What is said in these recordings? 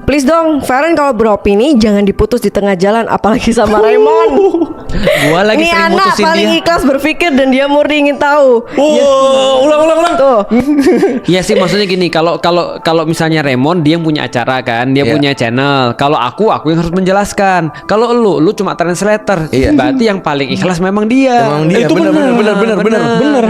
please dong, Feren kalau beropini jangan diputus di tengah jalan, apalagi sama Raymond. Gua lagi Ini sering anak mutusin paling dia. ikhlas berpikir dan dia murni ingin tahu. Ulang. Tuh. Iya sih, maksudnya gini, kalau misalnya Raymond dia yang punya acara kan, dia punya channel. Kalau aku yang harus menjelaskan. Kalau lu cuma translator. Berarti yang paling ikhlas memang dia. Emang dia Itu bener.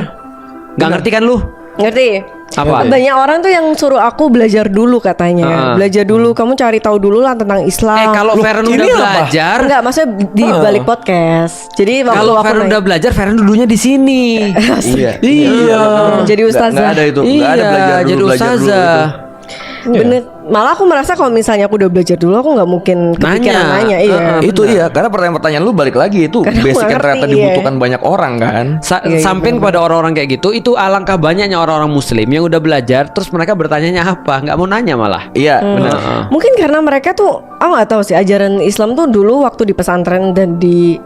Nggak ngerti kan lu? Ngerti? Apa? Banyak orang tuh yang suruh aku belajar dulu katanya. Belajar dulu, kamu cari tahu dulu lah tentang Islam. Kalau Feren ini udah apa? belajar, Enggak, maksudnya di balik podcast. Jadi waktu kalau aku Feren naik- udah belajar, Feren dulunya di sini. Iya. Jadi ustazah. Nggak ada itu. Nggak ada belajar dulu. jadi belajar dulu ustazah. itu. Bener. Malah aku merasa kalau misalnya aku udah belajar dulu, aku nggak mungkin kepikiran Nanya. nanya. Iya. Itu iya, karena pertanyaan-pertanyaan lu balik lagi itu Karena aku basic nggak yang ternyata ngerti, dibutuhkan banyak orang kan. Iya, Sampein kepada orang-orang kayak gitu, itu alangkah banyaknya orang-orang Muslim yang udah belajar, terus mereka bertanyanya apa? Nggak mau nanya malah. Iya, benar. Mungkin karena mereka tuh, aku nggak tahu sih, ajaran Islam tuh dulu waktu di pesantren dan di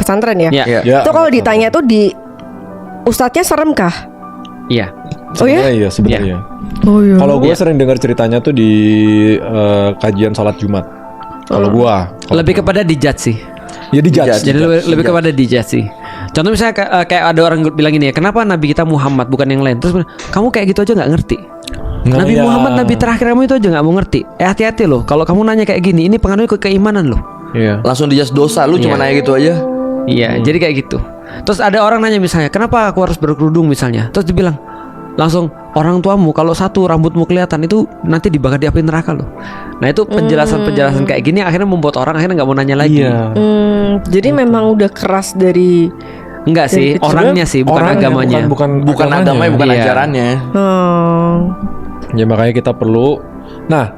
pesantren ya. Iya. Iya. Itu kalau ditanya tuh di ustadznya serem kah? Iya. Oh ya? Iya sebenarnya. Oh iya. Kalau gue sering dengar ceritanya tuh di kajian sholat Jumat. Kalau Lebih kepada dijudge sih. ya dijudge. Jadi lebih kepada dijudge sih. Contoh misalnya kayak ada orang bilang gini ya, kenapa Nabi kita Muhammad bukan yang lain? Terus kamu kayak gitu aja nggak ngerti. Nabi Iya. Muhammad Nabi terakhir kamu itu aja nggak mau ngerti. Hati-hati loh. Kalau kamu nanya kayak gini, ini pengaruhnya ke keimanan loh. Iya. Langsung dijudge dosa lu cuma nanya gitu aja. Iya, jadi kayak gitu. Terus ada orang nanya misalnya, kenapa aku harus berkerudung misalnya? Terus dibilang langsung, orang tuamu kalau satu rambutmu kelihatan itu nanti dibakar di api neraka loh. Nah itu penjelasan kayak gini akhirnya membuat orang akhirnya nggak mau nanya lagi. Iya. Jadi memang udah keras dari. Enggak sih, Jadi orangnya sih, bukan Orangnya, agamanya. Bukan agamanya, bukan Iya. ajarannya. Ya makanya kita perlu. Nah,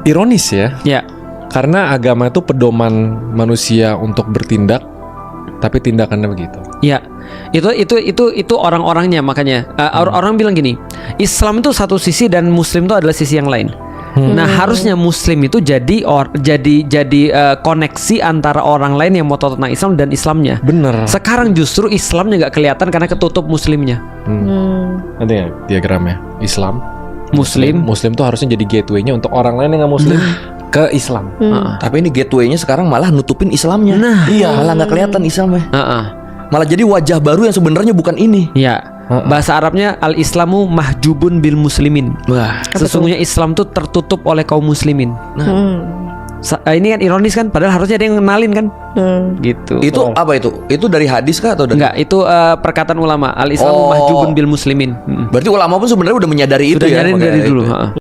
ironis ya. Ya, Karena agama itu pedoman manusia untuk bertindak, tapi tindakannya begitu. ya. Itu orang-orangnya makanya orang bilang gini, Islam itu satu sisi dan Muslim itu adalah sisi yang lain. Nah harusnya Muslim itu jadi koneksi antara orang lain yang mau tahu tentang Islam dan Islamnya. Bener. Sekarang justru Islamnya nggak kelihatan karena ketutup Muslimnya. Nanti ya diagramnya. Islam. Muslim. Muslim tuh harusnya jadi gateway-nya untuk orang lain yang nggak Muslim ke Islam. Tapi ini gateway-nya sekarang malah nutupin Islamnya. Iya. Malah nggak kelihatan Islamnya. Heeh. Malah jadi wajah baru yang sebenarnya bukan ini. Ya. Bahasa Arabnya al-Islamu mahjubun bil muslimin. Wah. Sesungguhnya Islam tuh tertutup oleh kaum muslimin. Ini kan ironis kan, padahal harusnya ada yang kenalin kan. Gitu. Itu apa itu? Itu dari hadis kah atau dari? Enggak, itu perkataan ulama. Al-Islamu Oh. mahjubun bil muslimin. Berarti ulama pun sebenarnya udah menyadari Sudah itu ya. nyariin makanya dari dulu. itu. Heeh.